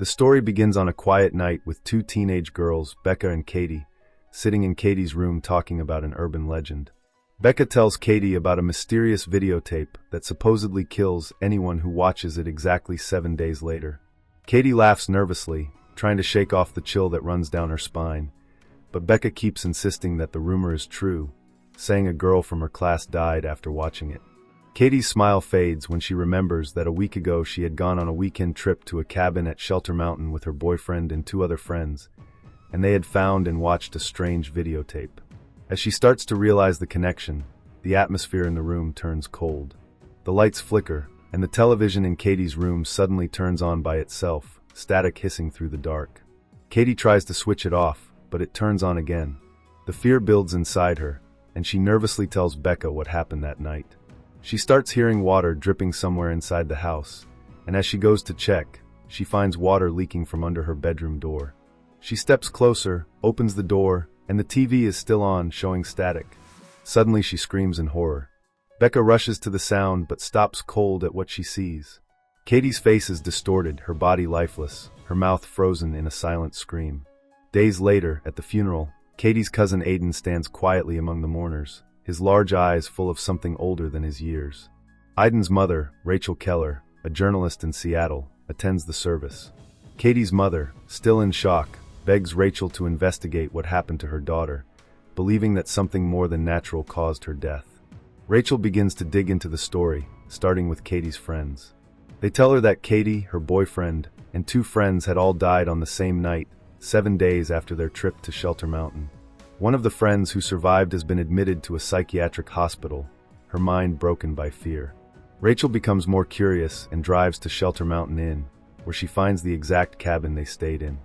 The story begins on a quiet night with two teenage girls, Becca and Katie, sitting in Katie's room talking about an urban legend. Becca tells Katie about a mysterious videotape that supposedly kills anyone who watches it exactly 7 days later. Katie laughs nervously, trying to shake off the chill that runs down her spine, but Becca keeps insisting that the rumor is true, saying a girl from her class died after watching it. Katie's smile fades when she remembers that a week ago she had gone on a weekend trip to a cabin at Shelter Mountain with her boyfriend and two other friends, and they had found and watched a strange videotape. As she starts to realize the connection, the atmosphere in the room turns cold. The lights flicker, and the television in Katie's room suddenly turns on by itself, static hissing through the dark. Katie tries to switch it off, but it turns on again. The fear builds inside her, and she nervously tells Becca what happened that night. She starts hearing water dripping somewhere inside the house, and as she goes to check, she finds water leaking from under her bedroom door. She steps closer, opens the door, and the TV is still on, showing static. Suddenly she screams in horror. Becca rushes to the sound but stops cold at what she sees. Katie's face is distorted, her body lifeless, her mouth frozen in a silent scream. Days later, at the funeral, Katie's cousin Aiden stands quietly among the mourners, his large eyes full of something older than his years. Aiden's mother, Rachel Keller, a journalist in Seattle, attends the service. Katie's mother, still in shock, begs Rachel to investigate what happened to her daughter, believing that something more than natural caused her death. Rachel begins to dig into the story, starting with Katie's friends. They tell her that Katie, her boyfriend, and two friends had all died on the same night, 7 days after their trip to Shelter Mountain. One of the friends who survived has been admitted to a psychiatric hospital, her mind broken by fear. Rachel becomes more curious and drives to Shelter Mountain Inn, where she finds the exact cabin they stayed in.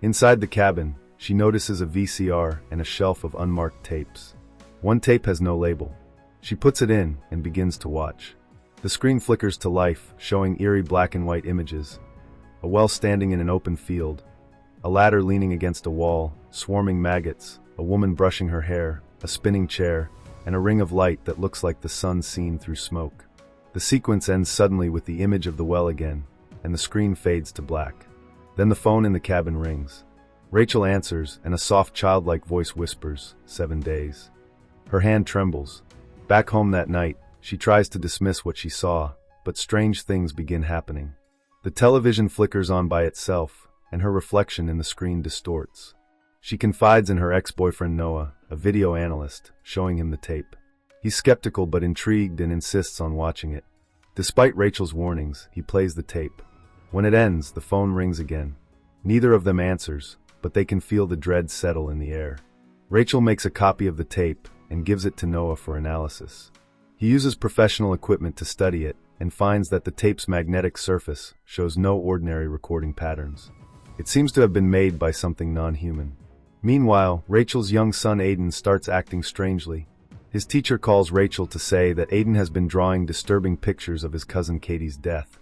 Inside the cabin, she notices a VCR and a shelf of unmarked tapes. One tape has no label. She puts it in and begins to watch. The screen flickers to life, showing eerie black and white images. A well standing in an open field, a ladder leaning against a wall, swarming maggots, a woman brushing her hair, a spinning chair, and a ring of light that looks like the sun seen through smoke. The sequence ends suddenly with the image of the well again, and the screen fades to black. Then the phone in the cabin rings. Rachel answers, and a soft childlike voice whispers, 7 days. Her hand trembles. Back home that night, she tries to dismiss what she saw, but strange things begin happening. The television flickers on by itself, and her reflection in the screen distorts. She confides in her ex-boyfriend Noah, a video analyst, showing him the tape. He's skeptical but intrigued and insists on watching it. Despite Rachel's warnings, he plays the tape. When it ends, the phone rings again. Neither of them answers, but they can feel the dread settle in the air. Rachel makes a copy of the tape and gives it to Noah for analysis. He uses professional equipment to study it and finds that the tape's magnetic surface shows no ordinary recording patterns. It seems to have been made by something non-human. Meanwhile, Rachel's young son Aiden starts acting strangely. His teacher calls Rachel to say that Aiden has been drawing disturbing pictures of his cousin Katie's death,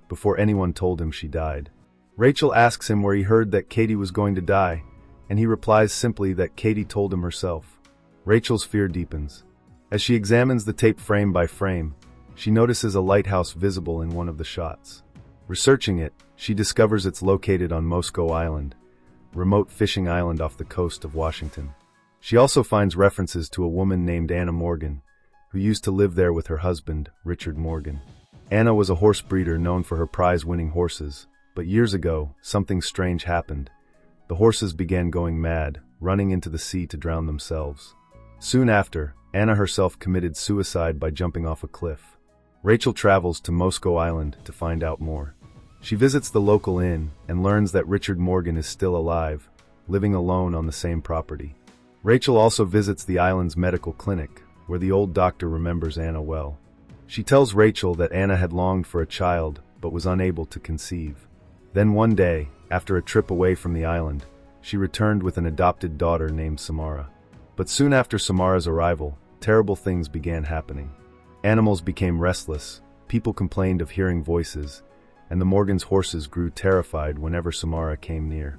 before anyone told him she died. Rachel asks him where he heard that Katie was going to die, and he replies simply that Katie told him herself. Rachel's fear deepens. As she examines the tape frame by frame, she notices a lighthouse visible in one of the shots. Researching it, she discovers it's located on Mosco Island, a remote fishing island off the coast of Washington. She also finds references to a woman named Anna Morgan, who used to live there with her husband, Richard Morgan. Anna was a horse breeder known for her prize-winning horses, but years ago, something strange happened. The horses began going mad, running into the sea to drown themselves. Soon after, Anna herself committed suicide by jumping off a cliff. Rachel travels to Mosco Island to find out more. She visits the local inn and learns that Richard Morgan is still alive, living alone on the same property. Rachel also visits the island's medical clinic, where the old doctor remembers Anna well. She tells Rachel that Anna had longed for a child, but was unable to conceive. Then one day, after a trip away from the island, she returned with an adopted daughter named Samara. But soon after Samara's arrival, terrible things began happening. Animals became restless, people complained of hearing voices, and the Morgans' horses grew terrified whenever Samara came near.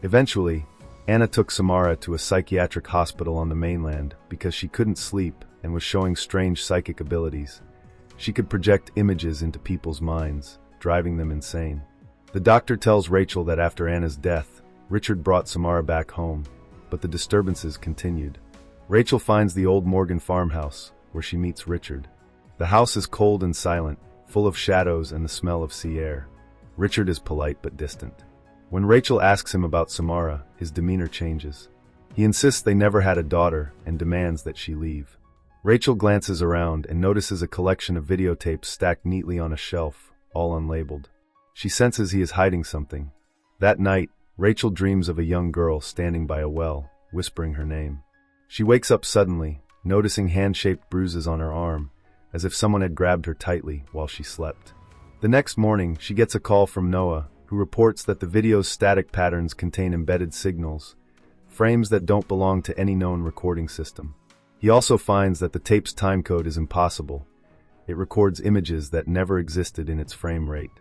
Eventually, Anna took Samara to a psychiatric hospital on the mainland because she couldn't sleep and was showing strange psychic abilities. She could project images into people's minds, driving them insane. The doctor tells Rachel that after Anna's death, Richard brought Samara back home, but the disturbances continued. Rachel finds the old Morgan farmhouse, where she meets Richard. The house is cold and silent, full of shadows and the smell of sea air. Richard is polite but distant. When Rachel asks him about Samara, his demeanor changes. He insists they never had a daughter and demands that she leave. Rachel glances around and notices a collection of videotapes stacked neatly on a shelf, all unlabeled. She senses he is hiding something. That night, Rachel dreams of a young girl standing by a well, whispering her name. She wakes up suddenly, noticing hand-shaped bruises on her arm, as if someone had grabbed her tightly while she slept. The next morning, she gets a call from Noah, who reports that the video's static patterns contain embedded signals, frames that don't belong to any known recording system. He also finds that the tape's timecode is impossible. It records images that never existed in its frame rate.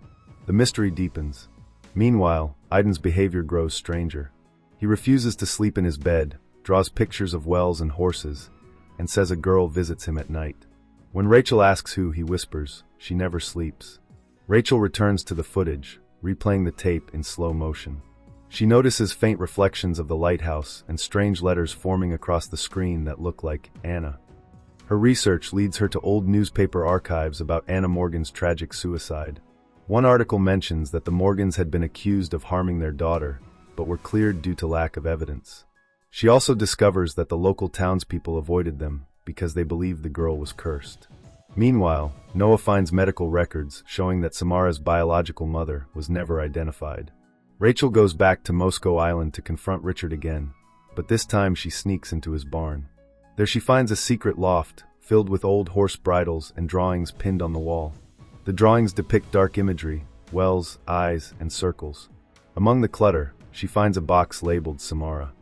The mystery deepens. Meanwhile, Aiden's behavior grows stranger. He refuses to sleep in his bed, draws pictures of wells and horses, and says a girl visits him at night. When Rachel asks who, he whispers, she never sleeps. Rachel returns to the footage, replaying the tape in slow motion. She notices faint reflections of the lighthouse and strange letters forming across the screen that look like Anna. Her research leads her to old newspaper archives about Anna Morgan's tragic suicide. One article mentions that the Morgans had been accused of harming their daughter, but were cleared due to lack of evidence. She also discovers that the local townspeople avoided them because they believed the girl was cursed. Meanwhile, Noah finds medical records showing that Samara's biological mother was never identified. Rachel goes back to Moscow Island to confront Richard again, but this time she sneaks into his barn. There she finds a secret loft filled with old horse bridles and drawings pinned on the wall. The drawings depict dark imagery, wells, eyes, and circles. Among the clutter, she finds a box labeled Samara.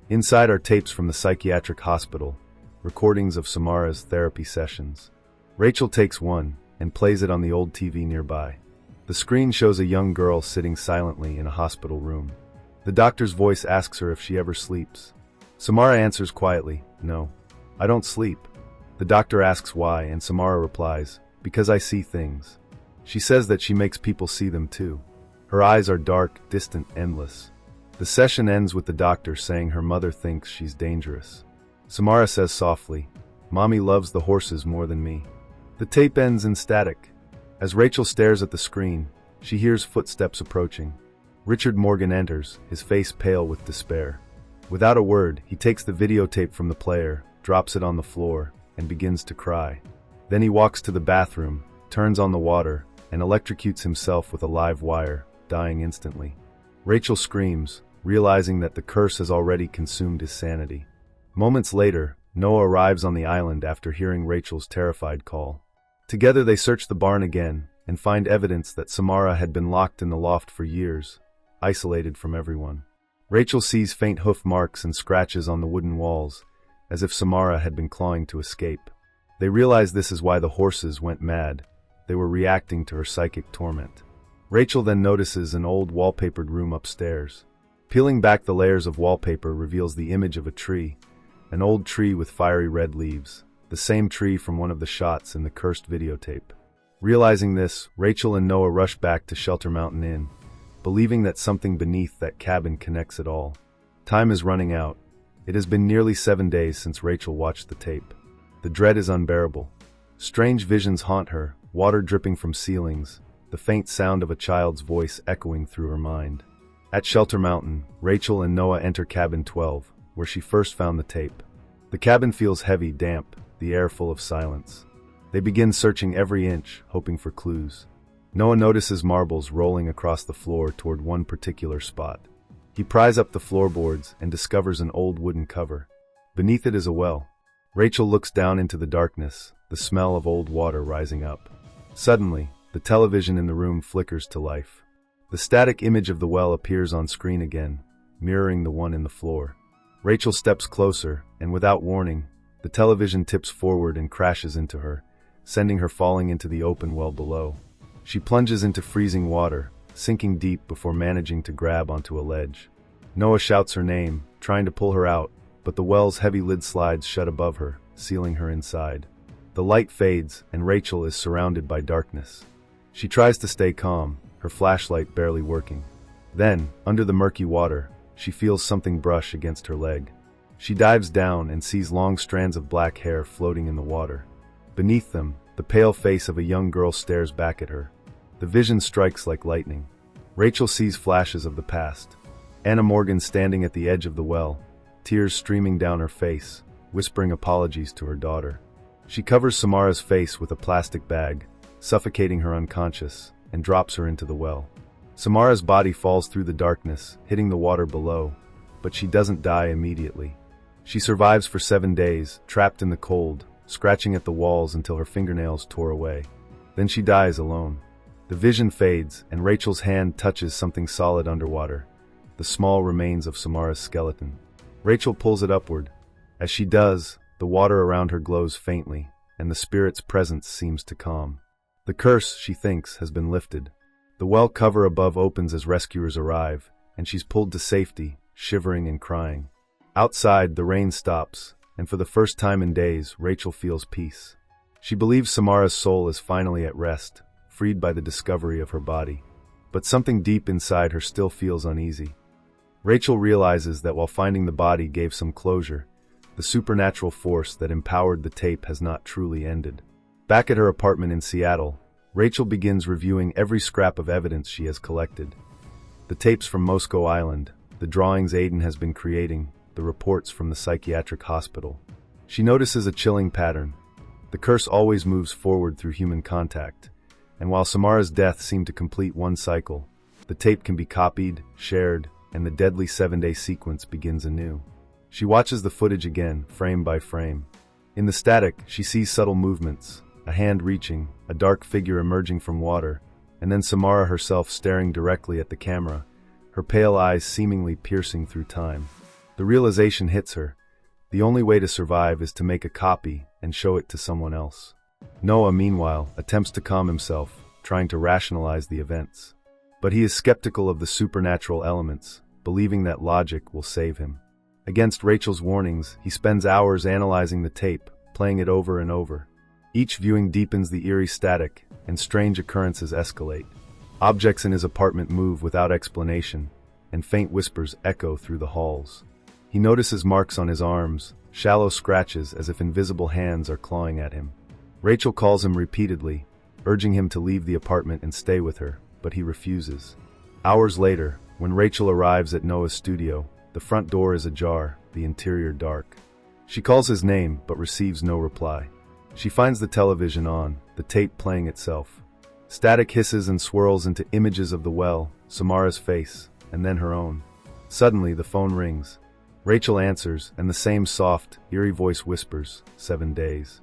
Inside are tapes from the psychiatric hospital, recordings of Samara's therapy sessions. Rachel takes one and plays it on the old TV nearby. The screen shows a young girl sitting silently in a hospital room. The doctor's voice asks her if she ever sleeps. Samara answers quietly, "No, I don't sleep." The doctor asks why, and Samara replies, "Because I see things." She says that she makes people see them too. Her eyes are dark, distant, endless. The session ends with the doctor saying her mother thinks she's dangerous. Samara says softly, "Mommy loves the horses more than me." The tape ends in static. As Rachel stares at the screen, she hears footsteps approaching. Richard Morgan enters, his face pale with despair. Without a word, he takes the videotape from the player, drops it on the floor, and begins to cry. Then he walks to the bathroom, turns on the water, and electrocutes himself with a live wire, dying instantly. Rachel screams, realizing that the curse has already consumed his sanity. Moments later, Noah arrives on the island after hearing Rachel's terrified call. Together they search the barn again and find evidence that Samara had been locked in the loft for years, isolated from everyone. Rachel sees faint hoof marks and scratches on the wooden walls, as if Samara had been clawing to escape. They realize this is why the horses went mad. They were reacting to her psychic torment. Rachel then notices an old wallpapered room upstairs. Peeling back the layers of wallpaper reveals the image of a tree, an old tree with fiery red leaves, the same tree from one of the shots in the cursed videotape. Realizing this, Rachel and Noah rush back to Shelter Mountain Inn, believing that something beneath that cabin connects it all. Time is running out. It has been nearly 7 days since Rachel watched the tape. The dread is unbearable. Strange visions haunt her, water dripping from ceilings, the faint sound of a child's voice echoing through her mind. At Shelter Mountain, Rachel and Noah enter cabin 12, where she first found the tape. The cabin feels heavy, damp, the air full of silence. They begin searching every inch, hoping for clues. Noah notices marbles rolling across the floor toward one particular spot. He pries up the floorboards and discovers an old wooden cover. Beneath it is a well. Rachel looks down into the darkness, the smell of old water rising up. Suddenly, the television in the room flickers to life. The static image of the well appears on screen again, mirroring the one in the floor. Rachel steps closer, and without warning, the television tips forward and crashes into her, sending her falling into the open well below. She plunges into freezing water, sinking deep before managing to grab onto a ledge. Noah shouts her name, trying to pull her out, but the well's heavy lid slides shut above her, sealing her inside. The light fades, and Rachel is surrounded by darkness. She tries to stay calm, her flashlight barely working. Then, under the murky water, she feels something brush against her leg. She dives down and sees long strands of black hair floating in the water. Beneath them, the pale face of a young girl stares back at her. The vision strikes like lightning. Rachel sees flashes of the past. Anna Morgan standing at the edge of the well, tears streaming down her face, whispering apologies to her daughter. She covers Samara's face with a plastic bag, suffocating her unconscious, and drops her into the well. Samara's body falls through the darkness, hitting the water below, but she doesn't die immediately. She survives for 7 days, trapped in the cold, scratching at the walls until her fingernails tore away. Then she dies alone. The vision fades, and Rachel's hand touches something solid underwater, the small remains of Samara's skeleton. Rachel pulls it upward. As she does, the water around her glows faintly, and the spirit's presence seems to calm. The curse, she thinks, has been lifted. The well cover above opens as rescuers arrive, and she's pulled to safety, shivering and crying. Outside, the rain stops, and for the first time in days, Rachel feels peace. She believes Samara's soul is finally at rest, freed by the discovery of her body. But something deep inside her still feels uneasy. Rachel realizes that while finding the body gave some closure, the supernatural force that empowered the tape has not truly ended. Back at her apartment in Seattle, Rachel begins reviewing every scrap of evidence she has collected. The tapes from Moscow Island, the drawings Aiden has been creating, the reports from the psychiatric hospital. She notices a chilling pattern. The curse always moves forward through human contact, and while Samara's death seemed to complete one cycle, the tape can be copied, shared, and the deadly 7-day sequence begins anew. She watches the footage again, frame by frame. In the static, she sees subtle movements, a hand reaching, a dark figure emerging from water, and then Samara herself staring directly at the camera, her pale eyes seemingly piercing through time. The realization hits her. The only way to survive is to make a copy and show it to someone else. Noah, meanwhile, attempts to calm himself, trying to rationalize the events. But he is skeptical of the supernatural elements, believing that logic will save him. Against Rachel's warnings, he spends hours analyzing the tape, playing it over and over. Each viewing deepens the eerie static, and strange occurrences escalate. Objects in his apartment move without explanation, and faint whispers echo through the halls. He notices marks on his arms, shallow scratches as if invisible hands are clawing at him. Rachel calls him repeatedly, urging him to leave the apartment and stay with her, but he refuses. Hours later, when Rachel arrives at Noah's studio, the front door is ajar, the interior dark. She calls his name, but receives no reply. She finds the television on, the tape playing itself. Static hisses and swirls into images of the well, Samara's face, and then her own. Suddenly, the phone rings. Rachel answers, and the same soft, eerie voice whispers, 7 days.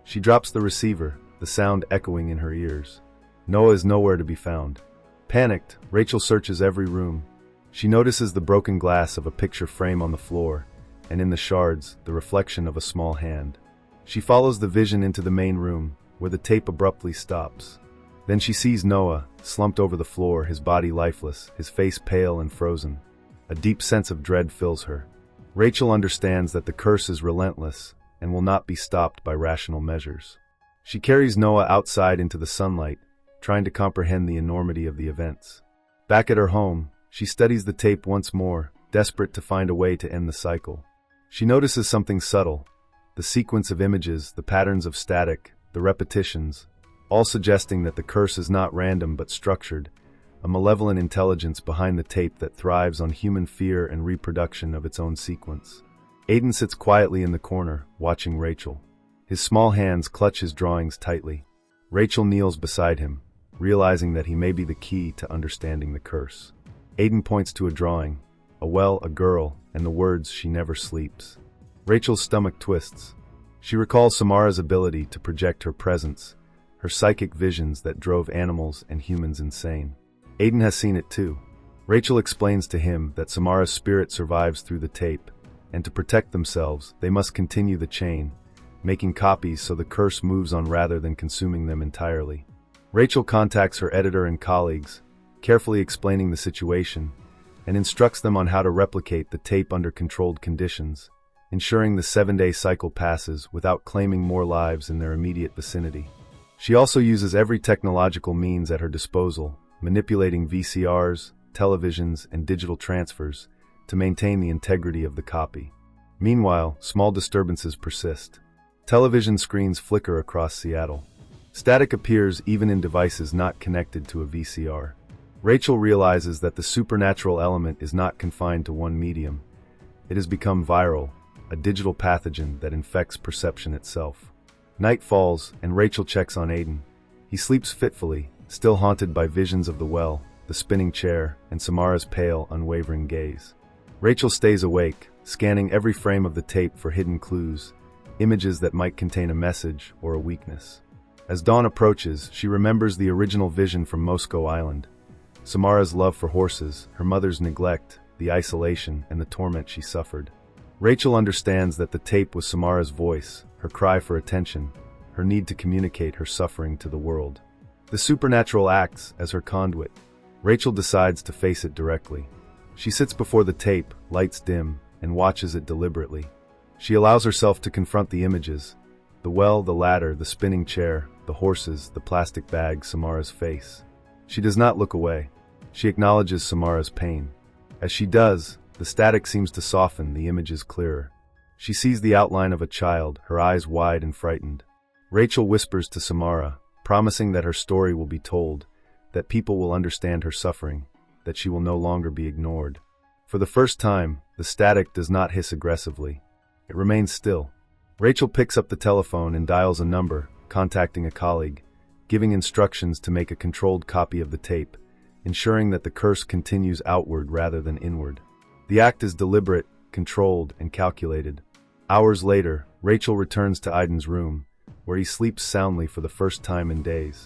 She drops the receiver, the sound echoing in her ears. Noah is nowhere to be found. Panicked, Rachel searches every room. She notices the broken glass of a picture frame on the floor, and in the shards, the reflection of a small hand. She follows the vision into the main room, where the tape abruptly stops. Then she sees Noah, slumped over the floor, his body lifeless, his face pale and frozen. A deep sense of dread fills her. Rachel understands that the curse is relentless and will not be stopped by rational measures. She carries Noah outside into the sunlight, trying to comprehend the enormity of the events. Back at her home, she studies the tape once more, desperate to find a way to end the cycle. She notices something subtle. The sequence of images, the patterns of static, the repetitions, all suggesting that the curse is not random but structured, a malevolent intelligence behind the tape that thrives on human fear and reproduction of its own sequence. Aiden sits quietly in the corner, watching Rachel. His small hands clutch his drawings tightly. Rachel kneels beside him, realizing that he may be the key to understanding the curse. Aiden points to a drawing, a well, a girl, and the words, "She never sleeps." Rachel's stomach twists. She recalls Samara's ability to project her presence, her psychic visions that drove animals and humans insane. Aiden has seen it too. Rachel explains to him that Samara's spirit survives through the tape, and to protect themselves, they must continue the chain, making copies so the curse moves on rather than consuming them entirely. Rachel contacts her editor and colleagues, carefully explaining the situation, and instructs them on how to replicate the tape under controlled conditions, ensuring the 7-day cycle passes without claiming more lives in their immediate vicinity. She also uses every technological means at her disposal, manipulating VCRs, televisions, and digital transfers to maintain the integrity of the copy. Meanwhile, small disturbances persist. Television screens flicker across Seattle. Static appears even in devices not connected to a VCR. Rachel realizes that the supernatural element is not confined to one medium. It has become viral, a digital pathogen that infects perception itself. Night falls, and Rachel checks on Aiden. He sleeps fitfully, still haunted by visions of the well, the spinning chair, and Samara's pale, unwavering gaze. Rachel stays awake, scanning every frame of the tape for hidden clues, images that might contain a message or a weakness. As dawn approaches, she remembers the original vision from Moscow Island. Samara's love for horses, her mother's neglect, the isolation, and the torment she suffered. Rachel understands that the tape was Samara's voice, her cry for attention, her need to communicate her suffering to the world. The supernatural acts as her conduit. Rachel decides to face it directly. She sits before the tape, lights dim, and watches it deliberately. She allows herself to confront the images: the well, the ladder, the spinning chair, the horses, the plastic bag, Samara's face. She does not look away. She acknowledges Samara's pain. As she does, the static seems to soften, the images clearer. She sees the outline of a child, her eyes wide and frightened. Rachel whispers to Samara, promising that her story will be told, that people will understand her suffering, that she will no longer be ignored. For the first time, the static does not hiss aggressively. It remains still. Rachel picks up the telephone and dials a number, contacting a colleague, giving instructions to make a controlled copy of the tape, ensuring that the curse continues outward rather than inward. The act is deliberate, controlled, and calculated. Hours later, Rachel returns to Aiden's room, where he sleeps soundly for the first time in days.